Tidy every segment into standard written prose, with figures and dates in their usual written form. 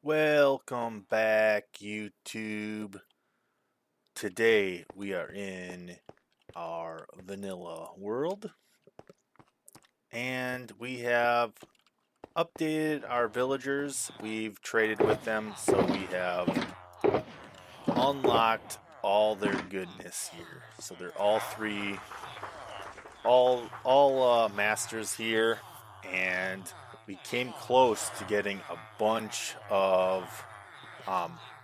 Welcome back, YouTube. Today we are in our vanilla world and we have updated our villagers. We've traded with them, so we have unlocked all their goodness here. So they're all three, all masters here, and we came close to getting a bunch of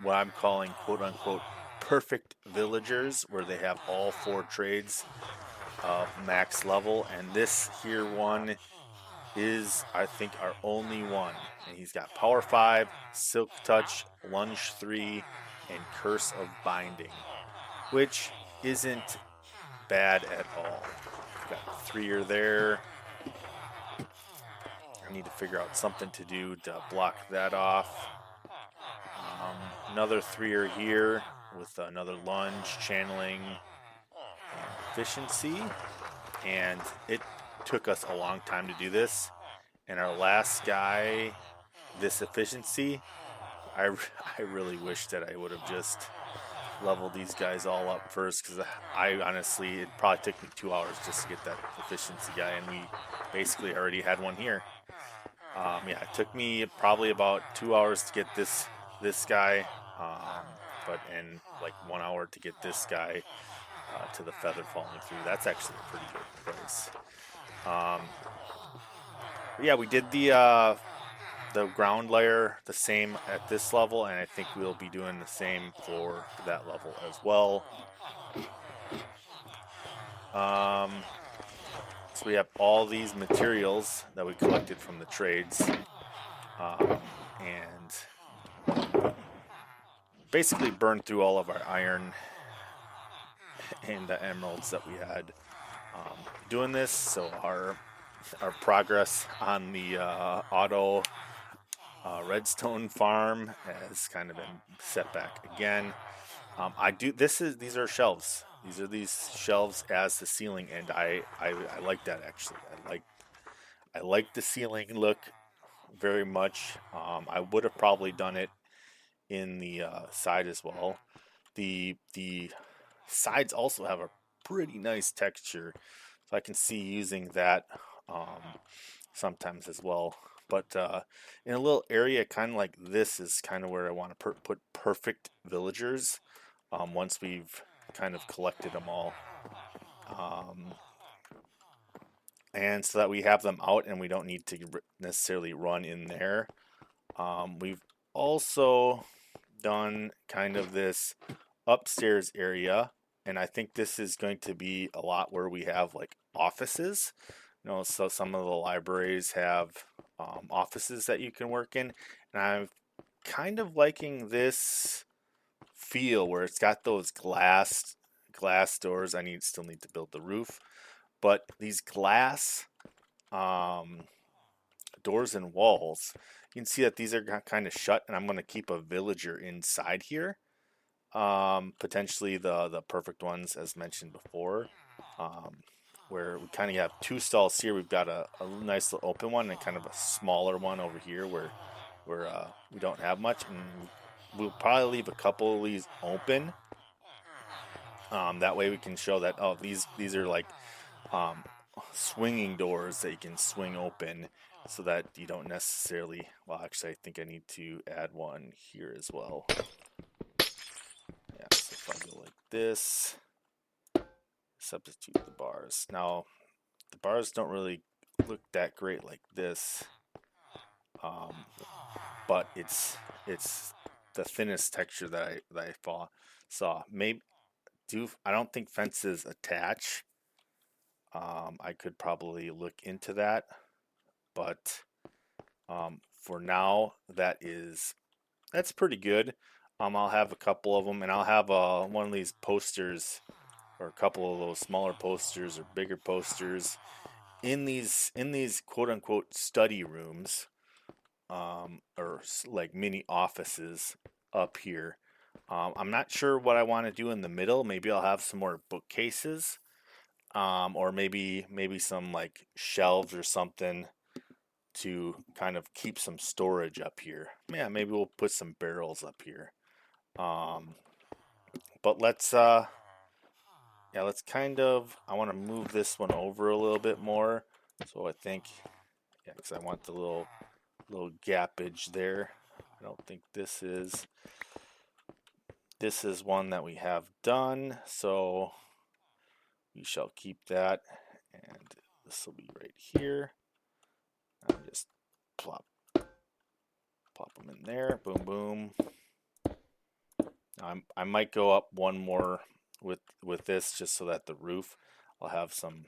what I'm calling quote unquote perfect villagers, where they have all four trades max level. And this here one is, I think, our only one. And he's got Power 5, Silk Touch, Lunge 3, and Curse of Binding, which isn't bad at all. Got 3 there. I need to figure out something to do to block that off. Another 3 here with another lunge, channeling, and efficiency. And it took us a long time to do this. And our last guy, this efficiency, I really wish that I would have just leveled these guys all up first, because I honestly, it probably took me 2 hours just to get that efficiency guy, and we basically already had one here. Yeah, it took me probably about 2 hours to get this guy, but in like 1 hour to get this guy to the feather falling through. That's actually a pretty good price. Yeah, we did the ground layer the same at this level, and I think we'll be doing the same for that level as well. So we have all these materials that we collected from the trades, and basically burned through all of our iron and the emeralds that we had doing this. So our progress on the auto redstone farm has kind of been set back again. These are shelves. These are these shelves as the ceiling, and I like that actually. I like the ceiling look very much. I would have probably done it in the side as well. The sides also have a pretty nice texture, so I can see using that sometimes as well. But in a little area kind of like this is kind of where I want to put perfect villagers once we've kind of collected them all. And so that we have them out and we don't need to necessarily run in there. We've also done kind of this upstairs area, and I think this is going to be a lot where we have like offices. So some of the libraries have offices that you can work in, and I'm kind of liking this feel where it's got those glass doors. Still need to build the roof, but these glass doors and walls, you can see that these are kind of shut, and I'm going to keep a villager inside here. Potentially the perfect ones, as mentioned before, where we kind of have 2 stalls here. We've got a nice little open one and kind of a smaller one over here where we don't have much, and we'll probably leave a couple of these open. That way we can show that, oh, these are like swinging doors that you can swing open, so that you don't necessarily, well, actually I think I need to add one here as well. Yeah, so if I go like this, substitute the bars. Now the bars don't really look that great like this, but it's the thinnest texture that I saw. Maybe I don't think fences attach. I could probably look into that, but for now that's pretty good. I'll have a couple of them, and I'll have one of these posters, or a couple of those smaller posters or bigger posters in these quote unquote study rooms, or like mini offices up here. I'm not sure what I want to do in the middle. Maybe I'll have some more bookcases, or maybe some like shelves or something to kind of keep some storage up here. Yeah, maybe we'll put some barrels up here. But let's kind of, I want to move this one over a little bit more. So I think, yeah, because I want the little gappage there. I don't think this is one that we have done, so we shall keep that, and this will be right here. I'll just plop them in there. Boom, boom. I might go up one more with this, just so that the roof, I'll have some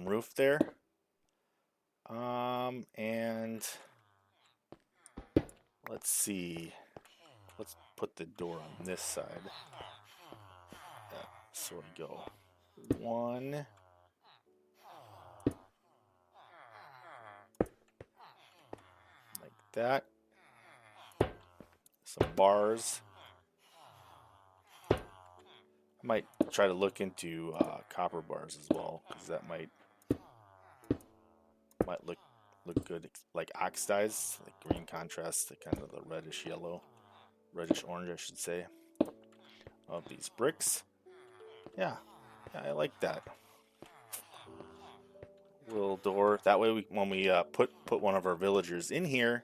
roof there. And let's see. Let's put the door on this side. So we go one. Like that. Some bars. I might try to look into copper bars as well, because that might look good, like oxidized, like green contrast to kind of the reddish orange, I should say, of these bricks. Yeah, I like that little door. That way, when we put one of our villagers in here,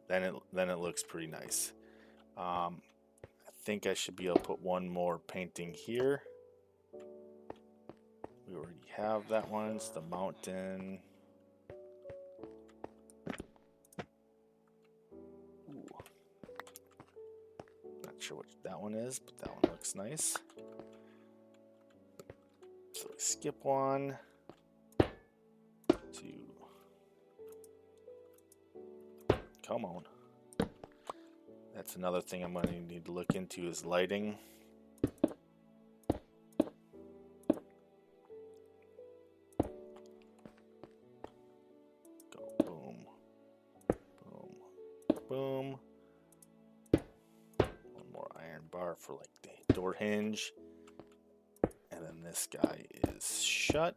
then it looks pretty nice. I think I should be able to put one more painting here. We already have that one. It's the mountain. Ooh. Not sure what that one is, but that one looks nice. So we skip one. Two. Come on. That's another thing I'm going to need to look into, is lighting. Go boom, boom, boom. One more iron bar for like the door hinge. And then this guy is shut.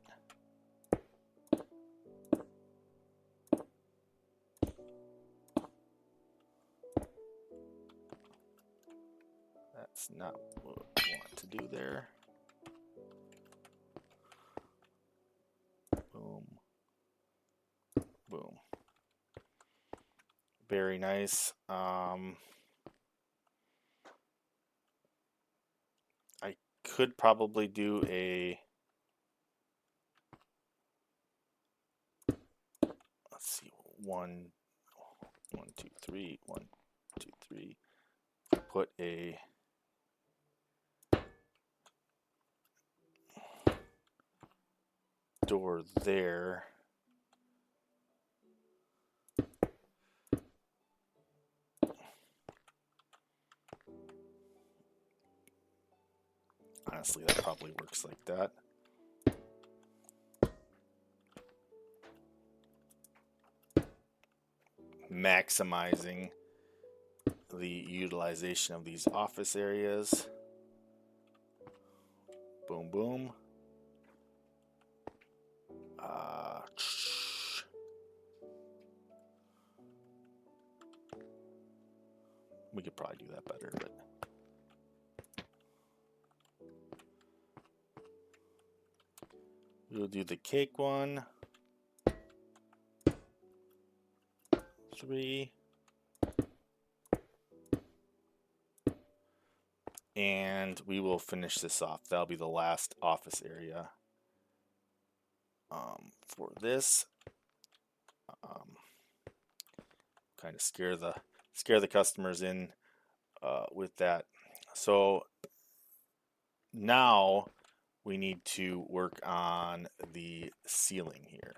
That's not what we want to do there. Boom. Boom. Very nice. I could probably do a, let's see, 1, 2, 3, 1, 2, 3. Put a door there. Honestly, that probably works like that. Maximizing the utilization of these office areas. Boom, boom. We could probably do that better, but we'll do the cake one. 3. And we will finish this off. That'll be the last office area for this. Kind of scare the customers in with that. So now we need to work on the ceiling here.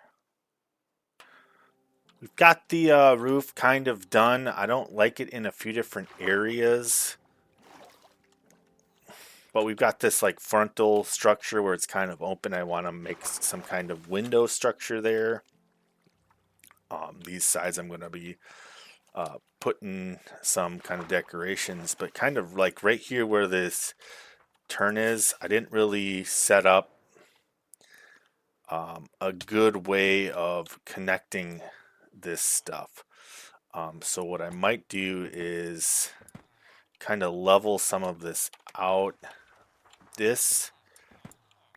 We've got the roof kind of done. I don't like it in a few different areas. But we've got this like frontal structure where it's kind of open. I want to make some kind of window structure there. These sides I'm going to be putting some kind of decorations, but kind of like right here where this turn is, I didn't really set up a good way of connecting this stuff. So what I might do is kind of level some of this out. This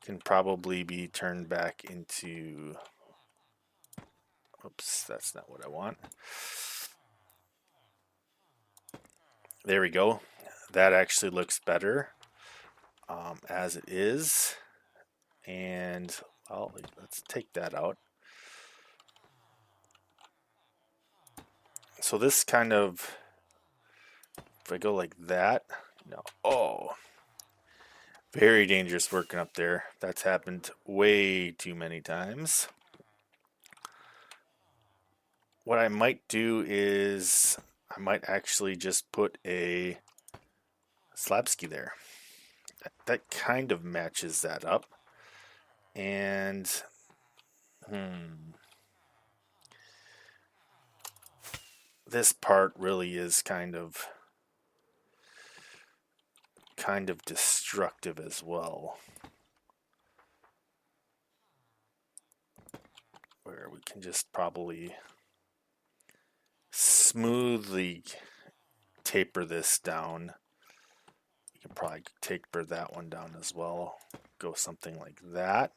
can probably be turned back into, oops, that's not what I want. There we go. That actually looks better as it is. And let's take that out. So this kind of, if I go like that, no, oh, very dangerous working up there. That's happened way too many times. What I might do is I might actually just put a slab ski there. That kind of matches that up. And this part really is kind of destructive as well. Where we can just probably smoothly taper this down. You can probably taper that one down as well. Go something like that.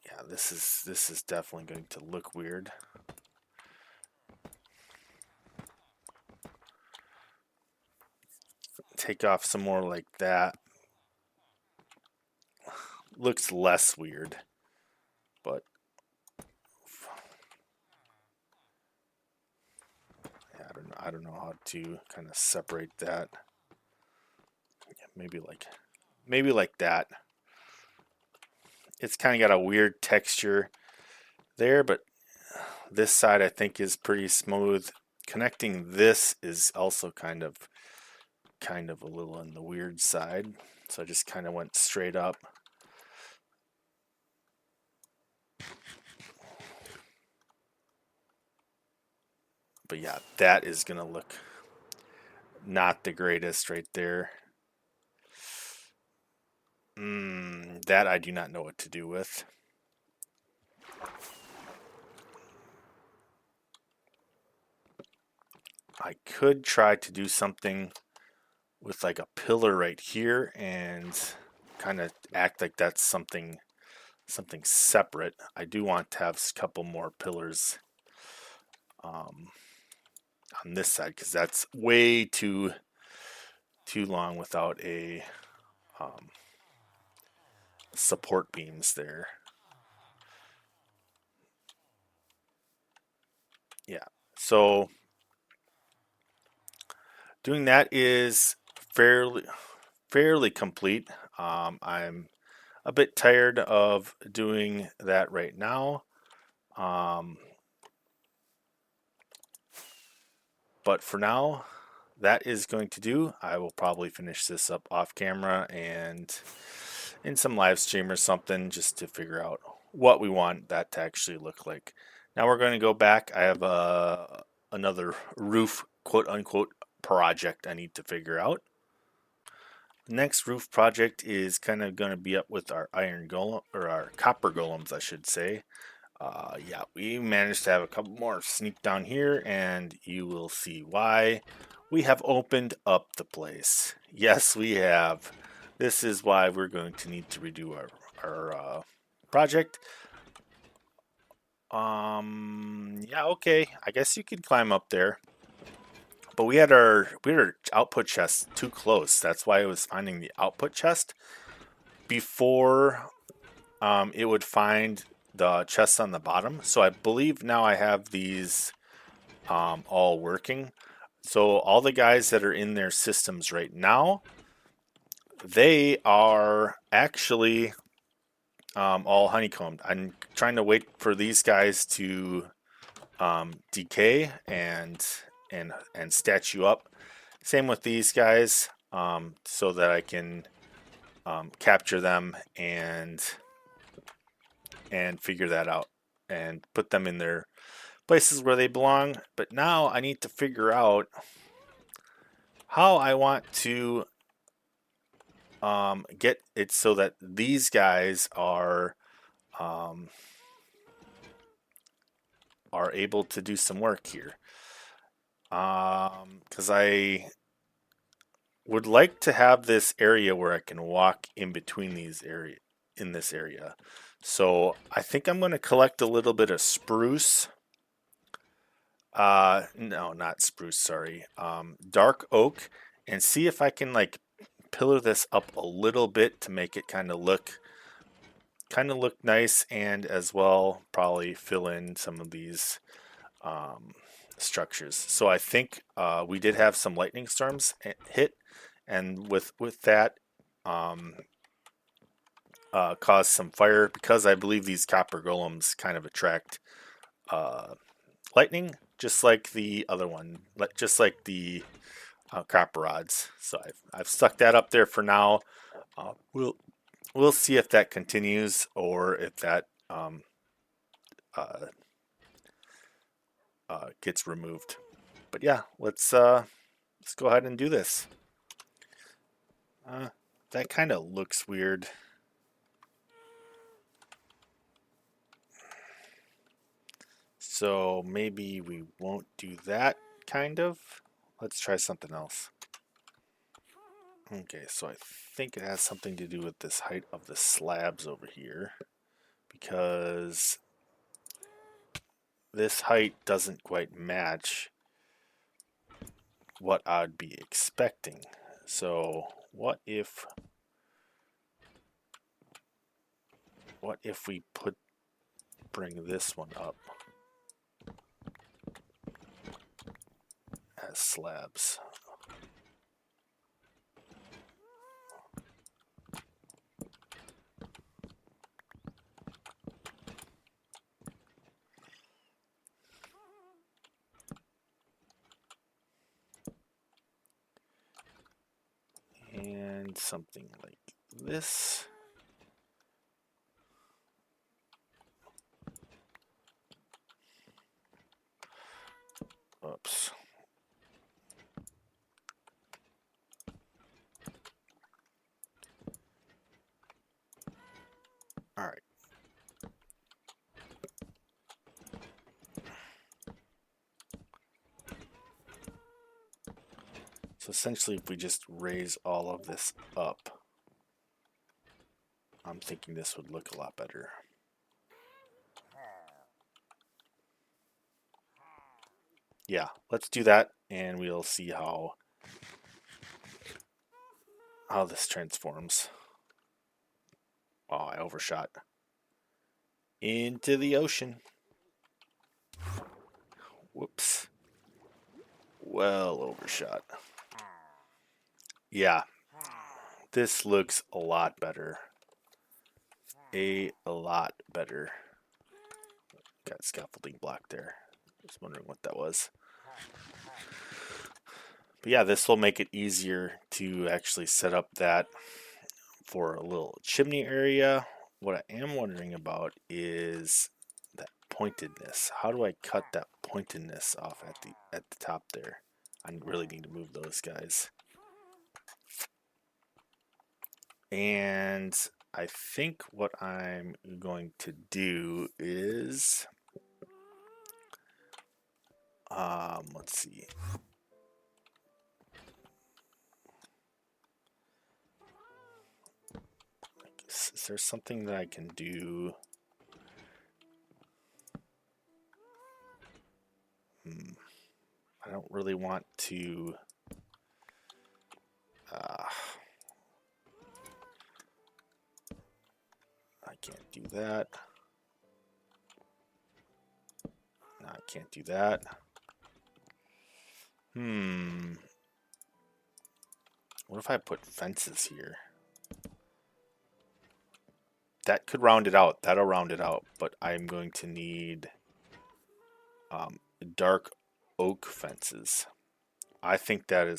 Yeah, this is definitely going to look weird. Take off some more like that. Looks less weird, but yeah, I don't know how to kind of separate that. Yeah, maybe like that. It's kind of got a weird texture there, but this side I think is pretty smooth. Connecting this is also kind of a little on the weird side, so I just kind of went straight up. But yeah, that is gonna look not the greatest right there. That I do not know what to do with. I could try to do something with like a pillar right here and kind of act like that's something separate. I do want to have a couple more pillars on this side because that's way too long without a support beams there. Yeah, so doing that is fairly complete. I'm a bit tired of doing that right now. But for now, that is going to do. I will probably finish this up off camera and in some live stream or something just to figure out what we want that to actually look like. Now we're going to go back. I have another roof, quote unquote, project I need to figure out. The next roof project is kind of going to be up with our iron golem, or our copper golems, I should say. Yeah, we managed to have a couple more sneak down here, and you will see why. We have opened up the place. Yes, we have. This is why we're going to need to redo our project. Yeah, okay. I guess you could climb up there. But we had our output chest too close. That's why I was finding the output chest before it would find the chests on the bottom. So I believe now I have these all working. So all the guys that are in their systems right now, they are actually all honeycombed. I'm trying to wait for these guys to decay and statue up. Same with these guys, so that I can capture them and figure that out and put them in their places where they belong. But now I need to figure out how I want to get it so that these guys um, are able to do some work here. Because I would like to have this area where I can walk in between these area in this area. So I think I'm going to collect a little bit of spruce. No, not spruce. Sorry, dark oak, and see if I can like pillar this up a little bit to make it kind of look nice, and as well probably fill in some of these um, structures. So I think we did have some lightning storms hit, and with that um, caused some fire because I believe these copper golems kind of attract lightning, just like the other one, just like the copper rods. So I've stuck that up there for now. We'll see if that continues or if that uh, gets removed. But yeah, let's go ahead and do this. That kind of looks weird. So maybe we won't do that, kind of. Let's try something else. Okay, so I think it has something to do with this height of the slabs over here, because this height doesn't quite match what I'd be expecting. So what if we bring this one up as slabs? And something like this. Oops. All right. So essentially, if we just raise all of this up, I'm thinking this would look a lot better. Yeah, let's do that, and we'll see how this transforms. Oh, I overshot into the ocean. Whoops. Well overshot. Yeah, this looks a lot better. A lot better. Got scaffolding block there. Just wondering what that was. But yeah, this will make it easier to actually set up that for a little chimney area. What I am wondering about is that pointedness. How do I cut that pointedness off at the top there? I really need to move those guys. And I think what I'm going to do is let's see. Is there something that I can do? I don't really want to I can't do that. No, I can't do that. What if I put fences here? That could round it out. That'll round it out. But I'm going to need dark oak fences. I think that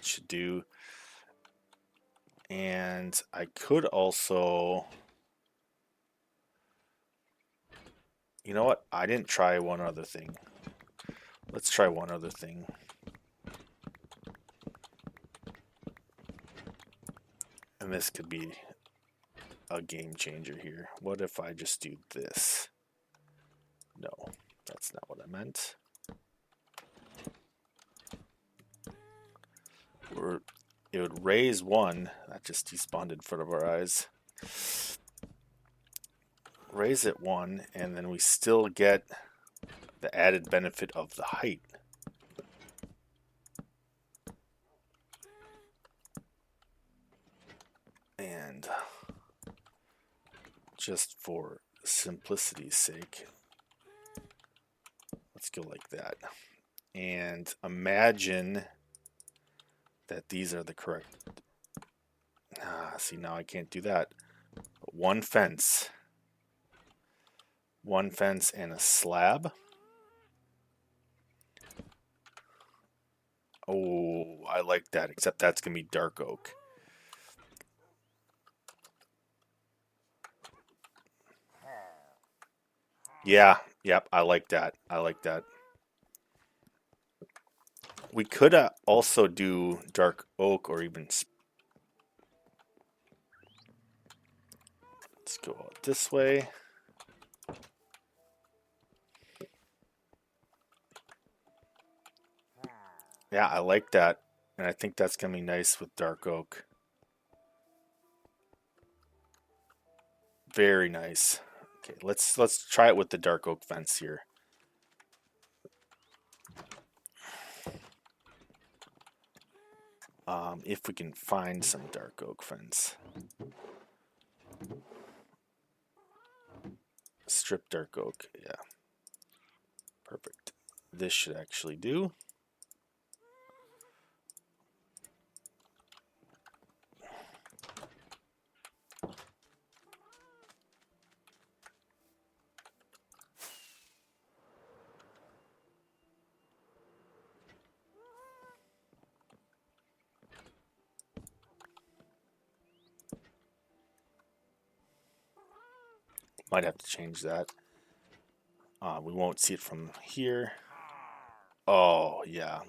should do. And I could also... You know what? I didn't try one other thing. Let's try one other thing. And this could be a game changer here. What if I just do this? No, that's not what I meant. It would raise one. That just despawned in front of our eyes. Raise it one, and then we still get the added benefit of the height. And just for simplicity's sake, let's go like that. And imagine that these are the correct... see, now I can't do that. One fence and a slab. Oh, I like that, except that's going to be dark oak. Yeah, yep, I like that. I like that. We could also do dark oak or even... Let's go out this way. Yeah, I like that. And I think that's going to be nice with dark oak. Very nice. Okay, let's try it with the dark oak fence here. If we can find some dark oak fence. Strip dark oak, yeah. Perfect. This should actually do. Might have to change that. We won't see it from here. Oh, yeah.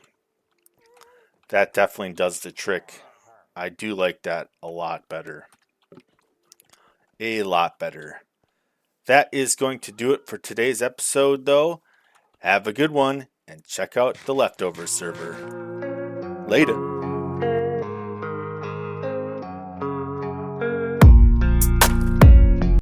That definitely does the trick. I do like that a lot better. A lot better. That is going to do it for today's episode, though. Have a good one, and check out the Leftovers server. Later.